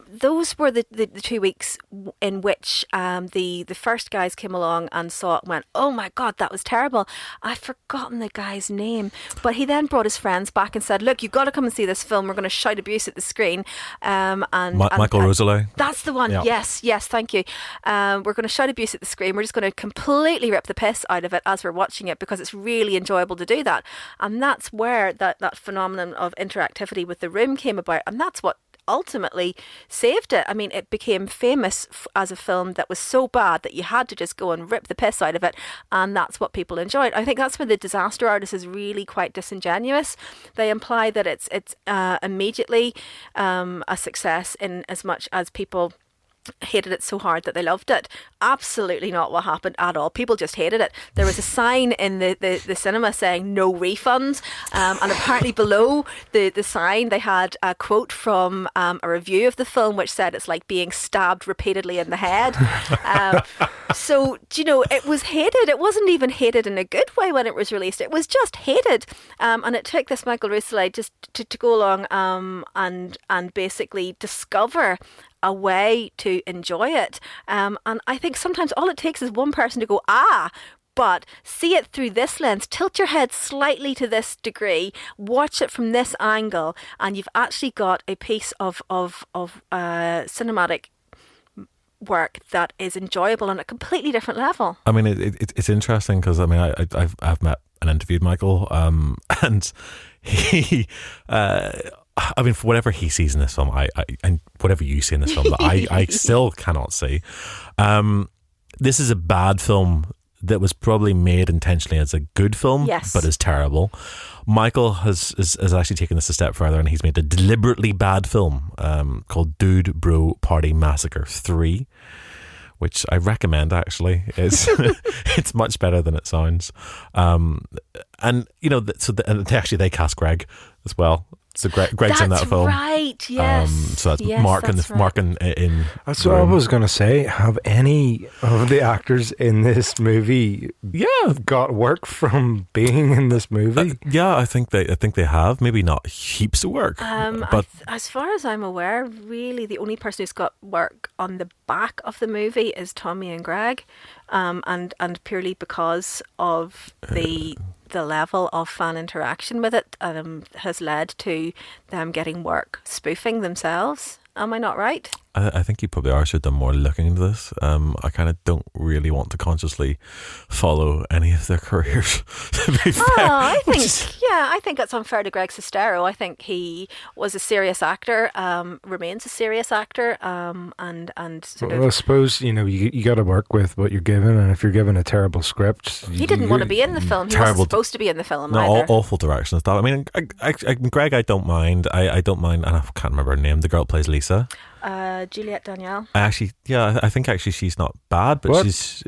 Those were the 2 weeks in which the first guys came along and saw it and went, oh my God, that was terrible. I've forgotten the guy's name. But he then brought his friends back and said, look, you've got to come and see this film. We're going to shout abuse at the screen. Michael Rosello. That's the one. Yeah. Yes, thank you. We're going to shout abuse at the screen. We're just going to completely rip the piss out of it as we're watching it because it's really enjoyable to do that. And that's where that phenomenon of interactivity with The Room came about, and that's what ultimately saved it. I mean, it became famous as a film that was so bad that you had to just go and rip the piss out of it, and that's what people enjoyed. I think that's where The Disaster Artist is really quite disingenuous. They imply that it's immediately a success in as much as people hated it so hard that they loved it. Absolutely not what happened at all. People just hated it. There was a sign in the cinema saying no refunds, and apparently below the sign they had a quote from a review of the film which said it's like being stabbed repeatedly in the head. So, you know, it was hated. It wasn't even hated in a good way when it was released. It was just hated. And it took this Michael Russo just to go along and basically discover a way to enjoy it. And I think sometimes all it takes is one person to go, but see it through this lens, tilt your head slightly to this degree, watch it from this angle, and you've actually got a piece of cinematic work that is enjoyable on a completely different level. I mean, it's interesting because I mean, I've met and interviewed Michael, and he. I mean, for whatever he sees in this film, and whatever you see in this film, that I still cannot see. This is a bad film that was probably made intentionally as a good film, yes, but is terrible. Michael has actually taken this a step further, and he's made a deliberately bad film called Dude Bro Party Massacre 3, which I recommend. Actually, it's much better than it sounds. And you know, they cast Greg as well. So Greg's in that film. That's right, yes. So that's yes, Mark that's and Mark in That's what I was going to say. Have any of the actors in this movie got work from being in this movie? Yeah, I think they have. Maybe not heaps of work. But as far as I'm aware, really the only person who's got work on the back of the movie is Tommy and Greg. And purely because of the level of fan interaction with it has led to them getting work spoofing themselves. Am I not right? I think you probably are should have done more looking into this. I kind of don't really want to consciously follow any of their careers. To be fair. I think that's unfair to Greg Sestero. I think he was a serious actor, remains a serious actor, and sort of. I suppose you got to work with what you're given, and if you're given a terrible script, he didn't want to be in the film. He wasn't supposed to be in the film. No, awful direction and stuff. I mean, Greg, I don't mind. I don't mind, and I can't remember her name. The girl that plays Lisa. Juliette Danielle. I think she's not bad, but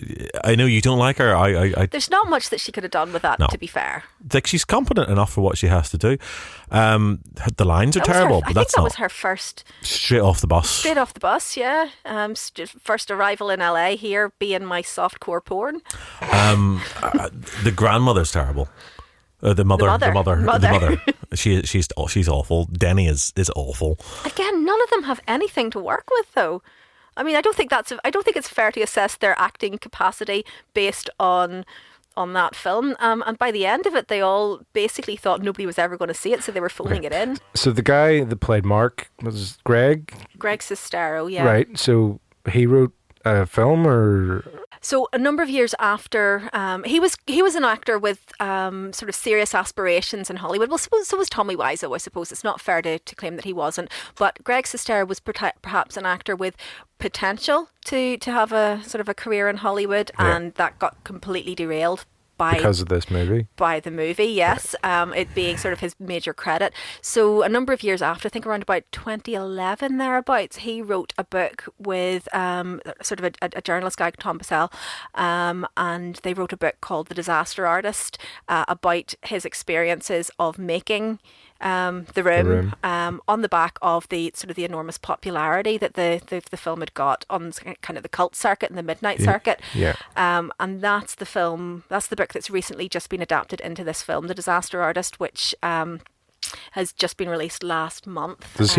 I know you don't like her. There's not much that she could have done with that, to be fair. Like, she's competent enough for what she has to do. The lines are terrible, but that's not. That was her first. Straight off the bus, yeah. First arrival in LA here, being my softcore porn. The grandmother's terrible. The mother. She's awful. Denny is awful. Again, none of them have anything to work with, though. I mean, I don't think it's fair to assess their acting capacity based on that film. And by the end of it, they all basically thought nobody was ever going to see it, so they were phoning it in. So the guy that played Mark was Greg Sestero, yeah. Right. So he wrote a film, or. So a number of years after, he was an actor with sort of serious aspirations in Hollywood. Well, so was Tommy Wiseau, I suppose. It's not fair to claim that he wasn't. But Greg Sestero was perhaps an actor with potential to have a sort of a career in Hollywood, and that got completely derailed. Because of this movie? By the movie, yes. It being sort of his major credit. So a number of years after, I think around about 2011 thereabouts, he wrote a book with sort of a journalist guy, Tom Bissell, and they wrote a book called The Disaster Artist about his experiences of making The Room, on the back of the sort of the enormous popularity that the film had got on kind of the cult circuit and the midnight circuit. Yeah. And that's the book that's recently just been adapted into this film, The Disaster Artist, which has just been released last month. Does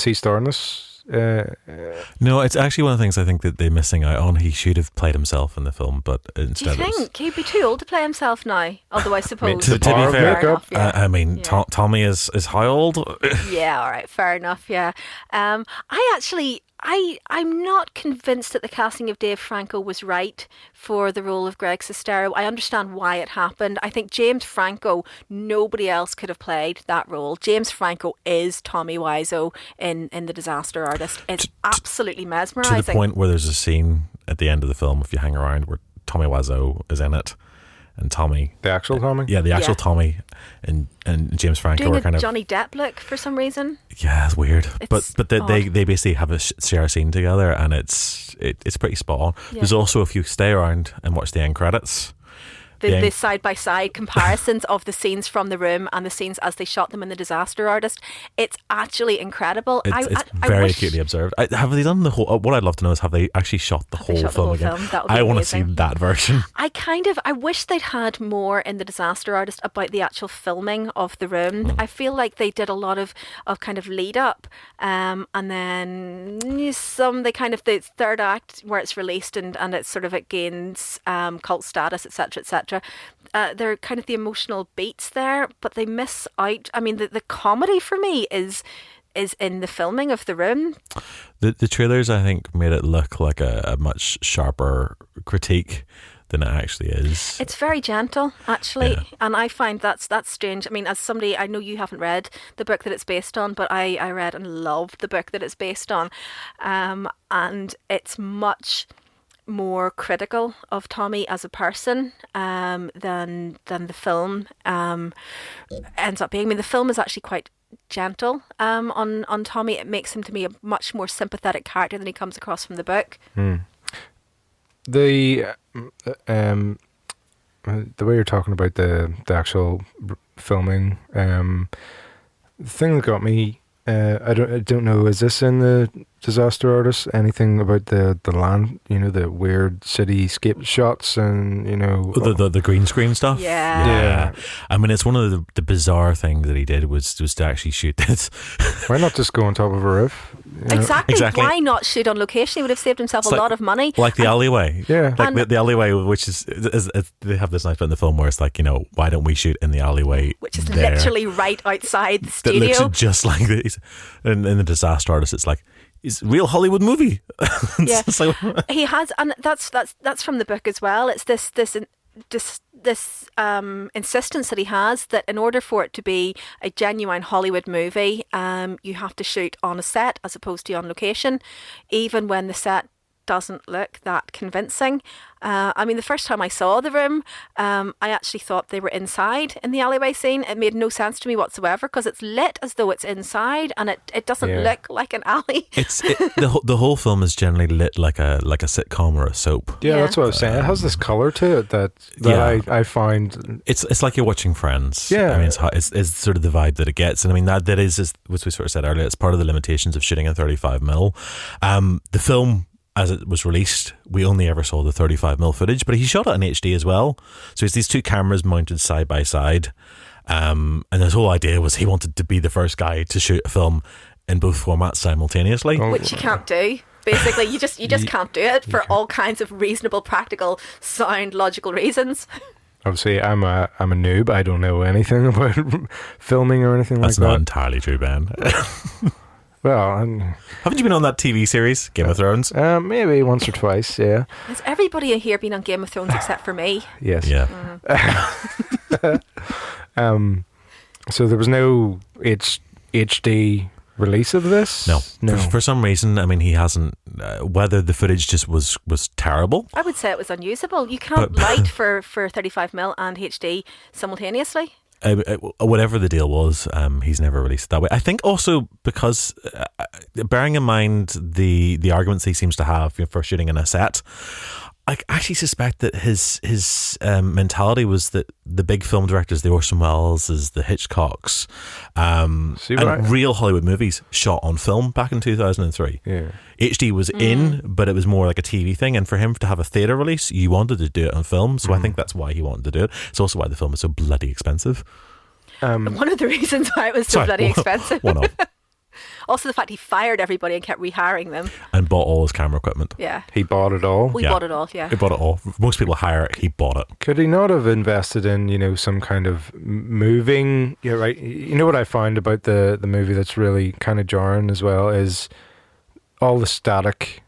he star in this? No, it's actually one of the things I think that they're missing out on. He should have played himself in the film, but instead. Do you think he'd be too old to play himself now? Although I suppose to be fair, enough, I mean, Tommy is how old? Yeah, all right, fair enough. Yeah, I actually I'm not convinced that the casting of Dave Franco was right for the role of Greg Sestero. I understand why it happened. I think James Franco, nobody else could have played that role. James Franco is Tommy Wiseau in The Disaster Artist. It's absolutely mesmerising. To the point where there's a scene at the end of the film, if you hang around, where Tommy Wiseau is in it. And Tommy, the actual Tommy, the actual Tommy, and James Franco doing are kind a of Johnny Depp look for some reason. Yeah, it's weird. It's but they basically have a share scene together, and it's pretty spot on. Yeah. There's also, if you stay around and watch the end credits, the side-by-side comparisons of the scenes from The Room and the scenes as they shot them in The Disaster Artist, it's actually incredible. It's very acutely observed. Have they done the whole... What I'd love to know is, have they actually shot the whole film again? I want to see that version. I wish they'd had more in The Disaster Artist about the actual filming of The Room. I feel like they did a lot of kind of lead up, and then the third act where it's released and it gains cult status, etc., etc. They're kind of the emotional beats there, but they miss out. I mean, the comedy for me is in the filming of The Room. The trailers, I think, made it look like a much sharper critique than it actually is. It's very gentle, actually, and I find that's strange. I mean, as somebody, I know you haven't read the book that it's based on, but I read and loved the book that it's based on, and it's much more critical of Tommy as a person than the film ends up being. I mean, the film is actually quite gentle on Tommy. It makes him, to me, a much more sympathetic character than he comes across from the book. The way you're talking about the actual filming, the thing that got me, I don't know, is this in The Disaster Artist? Anything about the land, the weird cityscape shots and, the green screen stuff? Yeah. I mean, it's one of the bizarre things that he did was to actually shoot this. Why not just go on top of a roof? Exactly. Why not shoot on location? He would have saved himself a lot of money. Like the alleyway. Yeah. Like the alleyway, which is they have this nice bit in the film where it's like, why don't we shoot in the alleyway? Which is there? Literally right outside the studio. That looks just like this. In The Disaster Artist, it's like, it's a real Hollywood movie. Yeah. He has, and that's from the book as well. It's this insistence that he has that in order for it to be a genuine Hollywood movie, you have to shoot on a set as opposed to on location, even when the set doesn't look that convincing. I mean, the first time I saw The Room, I actually thought they were inside in the alleyway scene. It made no sense to me whatsoever because it's lit as though it's inside, and it doesn't look like an alley. The whole film is generally lit like a sitcom or a soap. Yeah, that's what I was saying. It has this colour to it that I find it's like you're watching Friends. Yeah, I mean, it's sort of the vibe that it gets, and I mean that is, as we sort of said earlier, it's part of the limitations of shooting in 35mm. The film, as it was released, we only ever saw the 35mm footage, but he shot it in HD as well. So it's these two cameras mounted side by side. And his whole idea was he wanted to be the first guy to shoot a film in both formats simultaneously. Which you can't do. Basically, you just can't do it for all kinds of reasonable, practical, sound, logical reasons. Obviously, I'm a noob. I don't know anything about filming or anything like that. That's not entirely true, Ben. Well, haven't you been on that TV series, Game of Thrones? Maybe once or twice, yeah. Has everybody in here been on Game of Thrones except for me? Yes. Yeah. So there was no HD release of this? No. For some reason, I mean, he hasn't... whether the footage just was terrible. I would say it was unusable. You can't light for 35mm and HD simultaneously. Whatever the deal was, he's never released it that way. I think also because, bearing in mind the arguments he seems to have for shooting in a set, I actually suspect that his mentality was that the big film directors, the Orson Welles, the Hitchcocks, and real Hollywood movies shot on film back in 2003. Yeah. HD was in, but it was more like a TV thing, and for him to have a theatre release, you wanted to do it on film, so I think that's why he wanted to do it. It's also why the film is so bloody expensive. One of the reasons why it was so bloody expensive. One of. Also the fact he fired everybody and kept rehiring them. And bought all his camera equipment. Yeah. He bought it all? We bought it all, yeah. He bought it all. Most people hire it, he bought it. Could he not have invested in, some kind of moving... Yeah, right. You know what I find about the movie that's really kind of jarring as well is all the static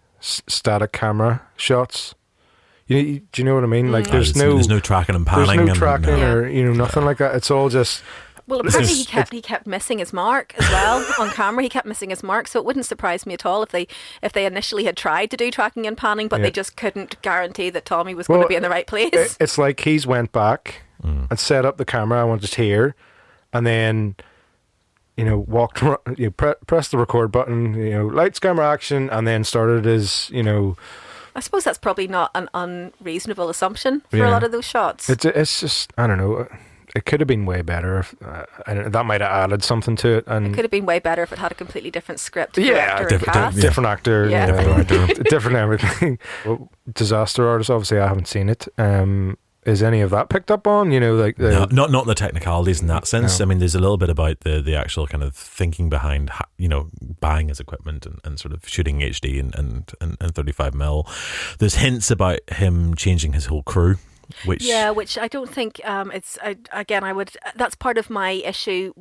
camera shots. Do you know what I mean? Like there's no tracking and panning. There's no tracking or nothing like that. It's all just. Well, apparently he kept missing his mark as well on camera. He kept missing his mark, so it wouldn't surprise me at all if they initially had tried to do tracking and panning, but they just couldn't guarantee that Tommy was going to be in the right place. It's like he's went back and set up the camera I wanted here, and then walked, pressed the record button, lights, camera, action, and then started his, I suppose that's probably not an unreasonable assumption for a lot of those shots. It's just, I don't know. It could have been way better. That might have added something to it. And it could have been way better if it had a completely different script, different actor, different everything. Well, Disaster Artist, obviously I haven't seen it. Is any of that picked up on? Not the technicalities in that sense. No. I mean, there's a little bit about the actual kind of thinking behind, buying his equipment and sort of shooting HD and 35mm. There's hints about him changing his whole crew. Which I don't think that's part of my issue.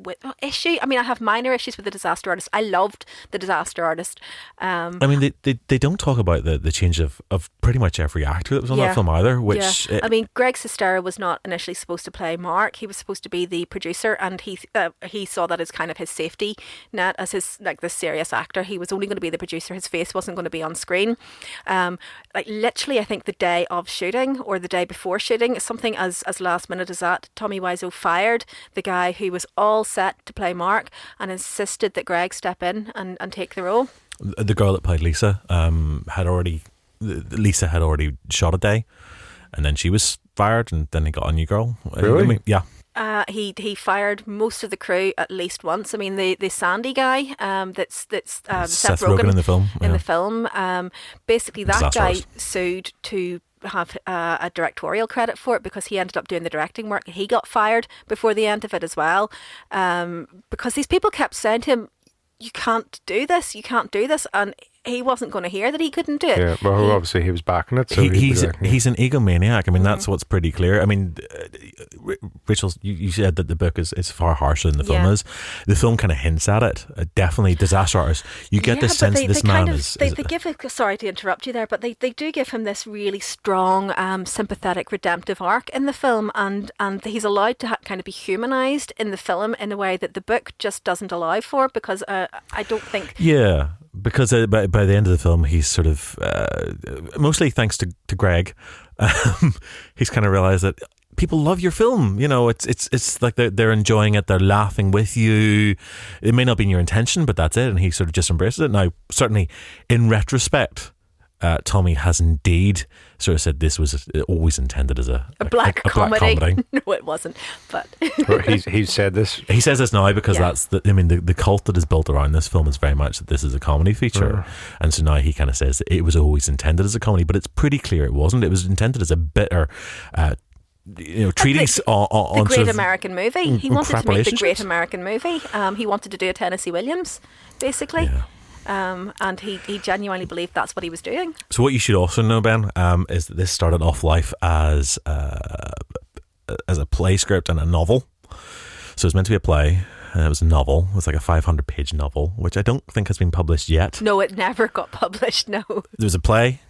I mean, I have minor issues with the Disaster Artist. I loved the Disaster Artist. I mean, they don't talk about the change of pretty much every actor that was on that film either. I mean, Greg Sestero was not initially supposed to play Mark. He was supposed to be the producer, and he saw that as kind of his safety net, as his the serious actor. He was only going to be the producer. His face wasn't going to be on screen. Literally, I think the day of shooting or the day before shooting, something as last minute as that, Tommy Wiseau fired the guy who was all set to play Mark and insisted that Greg step in and take the role. The girl that played Lisa had already shot a day, and then she was fired, and then he got a new girl. Really? I mean, yeah. He fired most of the crew at least once. I mean, the Sandy guy, that's Seth Rogen in the film. In the film, basically that guy sued to have a directorial credit for it because he ended up doing the directing work. He got fired before the end of it as well, because these people kept saying to him, you can't do this, and he wasn't going to hear that he couldn't do it. Yeah, well, obviously he was backing it. So he's an egomaniac. I mean, that's what's pretty clear. I mean, Rachel, you said that the book is far harsher than the film is. The film kind of hints at it. Definitely, Disaster Artist. You get this sense that this man is... They give sorry to interrupt you there, but they do give him this really strong, sympathetic, redemptive arc in the film, and he's allowed to kind of be humanised in the film in a way that the book just doesn't allow for, because I don't think... Yeah. Because by the end of the film, he's sort of, mostly thanks to Greg, he's kind of realised that people love your film. It's like they're enjoying it, they're laughing with you. It may not be your intention, but that's it. And he sort of just embraces it. Now, certainly, in retrospect, Tommy has indeed sort of said this was always intended as a black comedy. No, it wasn't. But he said this. He says this now because that's the cult that is built around this film is very much that this is a comedy feature, and so now he kind of says that it was always intended as a comedy, but it's pretty clear it wasn't. It was intended as a bitter. Treatise on the Great American Movie. He wanted to make the Great American Movie. He wanted to do a Tennessee Williams, basically. Yeah. And he genuinely believed that's what he was doing. So what you should also know, Ben, is that this started off life as a play script and a novel. So it was meant to be a play, and it was a novel. It was like a 500-page novel, which I don't think has been published yet. No, it never got published, no. There was a play,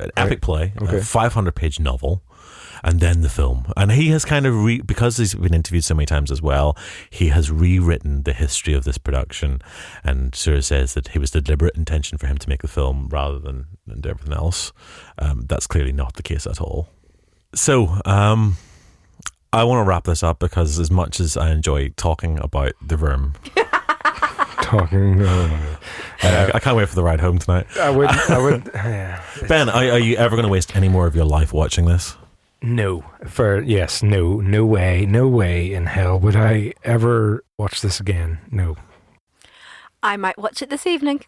an epic play, a 500-page novel, and then the film. And he has kind of, because he's been interviewed so many times as well, he has rewritten the history of this production and sort of says that it was deliberate intention for him to make the film rather than do everything else. That's clearly not the case at all. So, I want to wrap this up because as much as I enjoy talking about The Room... I can't wait for the ride home tonight. I would. Yeah. Ben, are you ever going to waste any more of your life watching this? No way in hell would I ever watch this again. No. I might watch it this evening.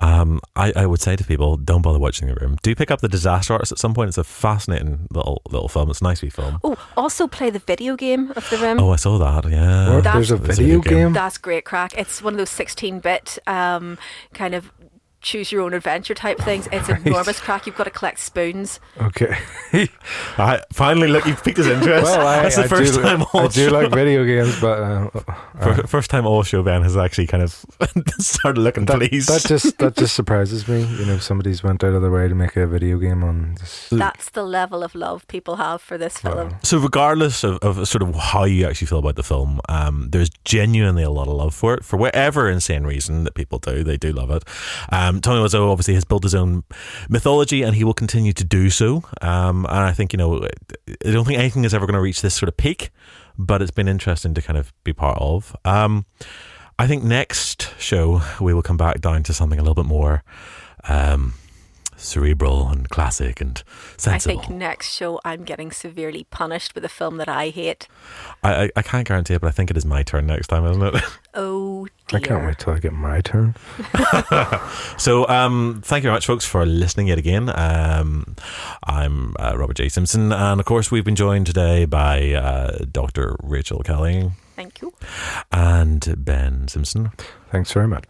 I would say to people, don't bother watching The Room. Do pick up The Disaster Artist at some point. It's a fascinating little film. It's a nice wee film. Oh, also play the video game of The Room. Oh, I saw that, yeah. There's a video game? That's great crack. It's one of those 16-bit kind of choose your own adventure type things. It's enormous crack. You've got to collect spoons. Okay. Finally, look, you've piqued his interest. That's the first time I do like video games, but first time all show Ben has actually kind of started looking pleased. That just surprises me. You know, somebody's went out of their way to make a video game on this. That's the level of love people have for this film. So regardless of sort of how you actually feel about the film, there's genuinely a lot of love for it, for whatever insane reason that people do. They do love it. Tommy Wiseau obviously has built his own mythology, and he will continue to do so. And I think, you know, I don't think anything is ever going to reach this sort of peak, but it's been interesting to kind of be part of. I think next show we will come back down to something a little bit more cerebral and classic and sensible. I think next show I'm getting severely punished with a film that I hate. I can't guarantee it, but I think it is my turn next time, isn't it? Oh dear. I can't wait till I get my turn. So thank you very much, folks, for listening yet again. I'm Robert J. Simpson, and of course we've been joined today by Dr. Rachael Kelly. Thank you. And Ben Simpson. Thanks very much.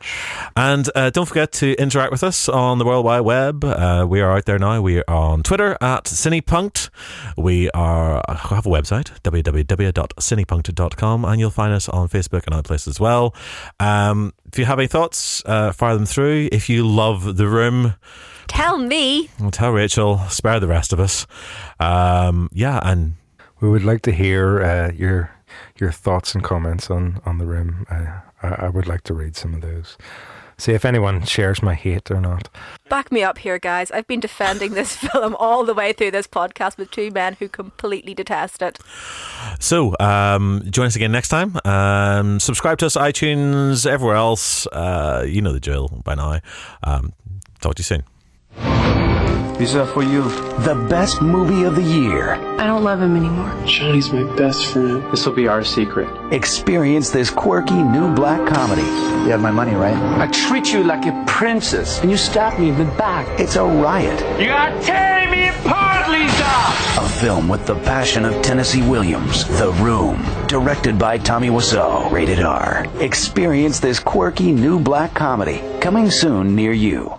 And don't forget to interact with us on the World Wide Web. We are out there now. We are on Twitter at CinePunked. We have a website, www.cinepunked.com, and you'll find us on Facebook and other places as well. If you have any thoughts, fire them through. If you love The Room, tell me. Tell Rachel. Spare the rest of us. And we would like to hear your thoughts and comments on The Room. I would like to read some of those. See if anyone shares my hate or not. Back me up here, guys. I've been defending this film all the way through this podcast with two men who completely detest it. So, join us again next time. Subscribe to us, iTunes, everywhere else. You know the drill by now. Talk to you soon. These are for you. The best movie of the year. I don't love him anymore. Johnny's my best friend. This will be our secret. Experience this quirky new black comedy. You have my money, right? I treat you like a princess, and you stab me in the back. It's a riot. You are tearing me apart, Lisa! A film with the passion of Tennessee Williams. The Room. Directed by Tommy Wiseau. Rated R. Experience this quirky new black comedy. Coming soon near you.